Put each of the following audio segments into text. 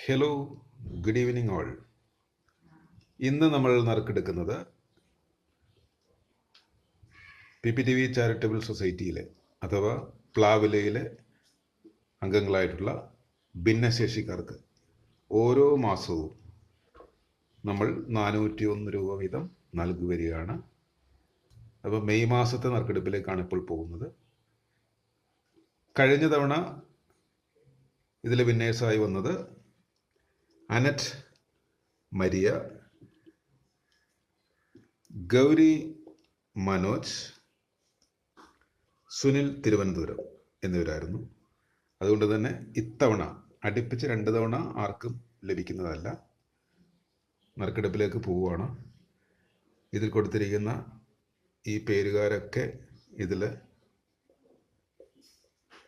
Hello, good evening all. ഇന്ന് നമ്മൾ നറുക്കെടുക്കുന്നത് PPTV charitable സൊസൈറ്റിയിലെ അഥവാ പ്ലാവിലയിലെ അംഗങ്ങളായിട്ടുള്ള ഭിന്നശേഷിക്കാർക്ക് ഓരോ മാസവും നമ്മൾ 401 രൂപ വീതം നൽകി വരികയാണ്. അപ്പോൾ മെയ് മാസത്തെ നറുക്കെടുപ്പിലേക്കാണ് ഇപ്പോൾ പോകുന്നത്. കഴിഞ്ഞ തവണ ഇതിൽ വിന്നേഴ്സായി വന്നത് അനറ്റ് മരിയ, ഗൗരി മനോജ്, സുനിൽ തിരുവനന്തപുരം എന്നിവരായിരുന്നു. അതുകൊണ്ട് തന്നെ ഇത്തവണ അടുപ്പിച്ച് 2 തവണ ആർക്കും ലഭിക്കുന്നതല്ല. നറുക്കെടുപ്പിലേക്ക് പോവുകയാണ്. ഇതിൽ കൊടുത്തിരിക്കുന്ന ഈ പേരുകാരൊക്കെ ഇതിൽ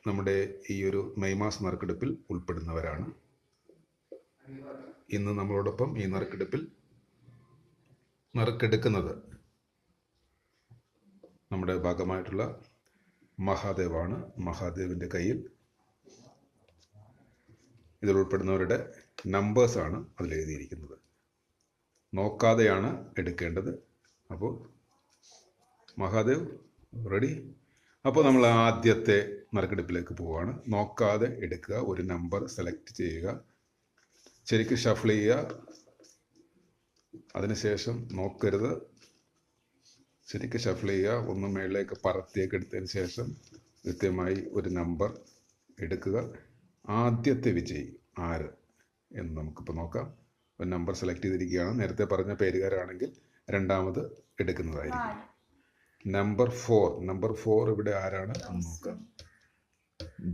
നമ്മുടെ ഈ ഒരു മെയ് മാസ നറുക്കെടുപ്പിൽ ഉൾപ്പെടുന്നവരാണ്. ഇന്ന് നമ്മളോടൊപ്പം ഈ നറുക്കെടുക്കുന്നത് നമ്മുടെ ഭാഗമായിട്ടുള്ള മഹാദേവാണ്. മഹാദേവിൻ്റെ കയ്യിൽ ഇതിൽ ഉൾപ്പെടുന്നവരുടെ നമ്പേഴ്സാണ് അതിൽ എഴുതിയിരിക്കുന്നത്. നോക്കാതെയാണ് എടുക്കേണ്ടത്. അപ്പോൾ മഹാദേവ് റെഡി? അപ്പോൾ നമ്മൾ ആദ്യത്തെ നറുക്കെടുപ്പിലേക്ക് പോവുകയാണ്. നോക്കാതെ എടുക്കുക. ഒരു നമ്പർ സെലക്ട് ചെയ്യുക. ശരിക്കും ഷഫിൾ ചെയ്യുക. അതിനുശേഷം നോക്കരുത്. ശരിക്കും ഷഫിൾ ചെയ്യുക. ഒന്ന് മേളിലേക്ക് പറത്തിയൊക്കെ എടുത്തതിന് ശേഷം കൃത്യമായി ഒരു നമ്പർ എടുക്കുക. ആദ്യത്തെ വിജയി ആര് എന്ന് നമുക്കിപ്പോൾ നോക്കാം. ഒരു നമ്പർ സെലക്ട് ചെയ്തിരിക്കുകയാണ്. നേരത്തെ പറഞ്ഞ പേരുകാരാണെങ്കിൽ രണ്ടാമത് എടുക്കുന്നതായിരിക്കും. നമ്പർ 4 ഇവിടെ ആരാണ് എന്ന് നോക്കാം.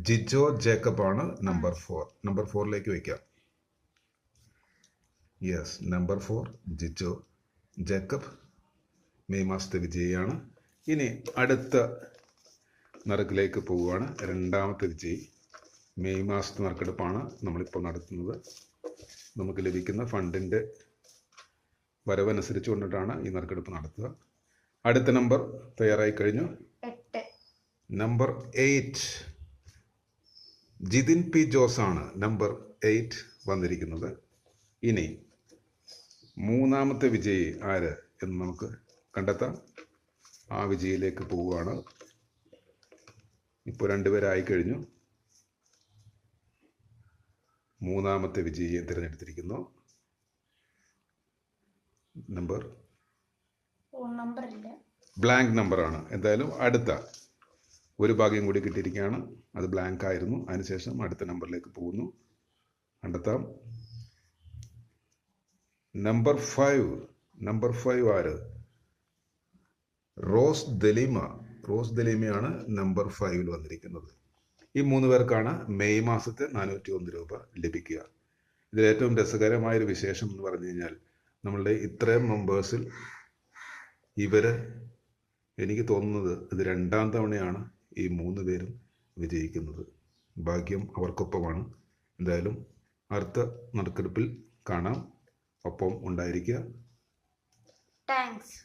ജിജോ ജേക്കബ് ആണ് നമ്പർ 4. നമ്പർ 4ലേക്ക് വയ്ക്കാം. Yes, number 4 Jijo Jacob May മാസത്തെ വിജയിയാണ്. ഇനി അടുത്ത നറുക്കിലേക്ക് പോവുകയാണ്. രണ്ടാമത്തെ വിജയി. മെയ് മാസത്തെ നറുക്കെടുപ്പാണ് നമ്മളിപ്പോൾ നടത്തുന്നത്. നമുക്ക് ലഭിക്കുന്ന ഫണ്ടിൻ്റെ വരവനുസരിച്ച് കൊണ്ടിട്ടാണ് ഈ നറുക്കെടുപ്പ് നടത്തുക. അടുത്ത നമ്പർ തയ്യാറായി കഴിഞ്ഞു. നമ്പർ 8 ജിതിൻ പി ജോസ് ആണ് നമ്പർ 8 വന്നിരിക്കുന്നത്. ഇനി മൂന്നാമത്തെ വിജയി ആര് എന്ന് നമുക്ക് കണ്ടെത്താം. ആ വിജയിലേക്ക് പോവുകയാണ്. ഇപ്പോൾ 2 പേരായി കഴിഞ്ഞു. മൂന്നാമത്തെ വിജയിയെ തിരഞ്ഞെടുത്തിരിക്കുന്നു. നമ്പർ ബ്ലാങ്ക് നമ്പറാണ്. എന്തായാലും അടുത്ത ഒരു ഭാഗ്യം കൂടി കിട്ടിയിരിക്കുകയാണ്. അത് ബ്ലാങ്ക് ആയിരുന്നു. അതിനുശേഷം അടുത്ത നമ്പറിലേക്ക് പോകുന്നു. കണ്ടെത്താം. നമ്പർ 5 ആര്? റോസ് ദലീമയാണ് നമ്പർ 5 വന്നിരിക്കുന്നത്. ഈ 3 പേർക്കാണ് മെയ് മാസത്തെ 401 രൂപ ലഭിക്കുക. ഇതിലേറ്റവും രസകരമായൊരു വിശേഷം എന്ന് പറഞ്ഞു കഴിഞ്ഞാൽ നമ്മളുടെ ഇത്രയും മെമ്പേഴ്സിൽ എനിക്ക് തോന്നുന്നത് ഇത് 2ാം തവണയാണ് ഈ 3 പേരും വിജയിക്കുന്നത്. ഭാഗ്യം അവർക്കൊപ്പമാണ്. എന്തായാലും അടുത്ത നറുക്കെടുപ്പിൽ കാണാം. ഒപ്പം ഉണ്ടായിരിക്കുക. താങ്ക്സ്.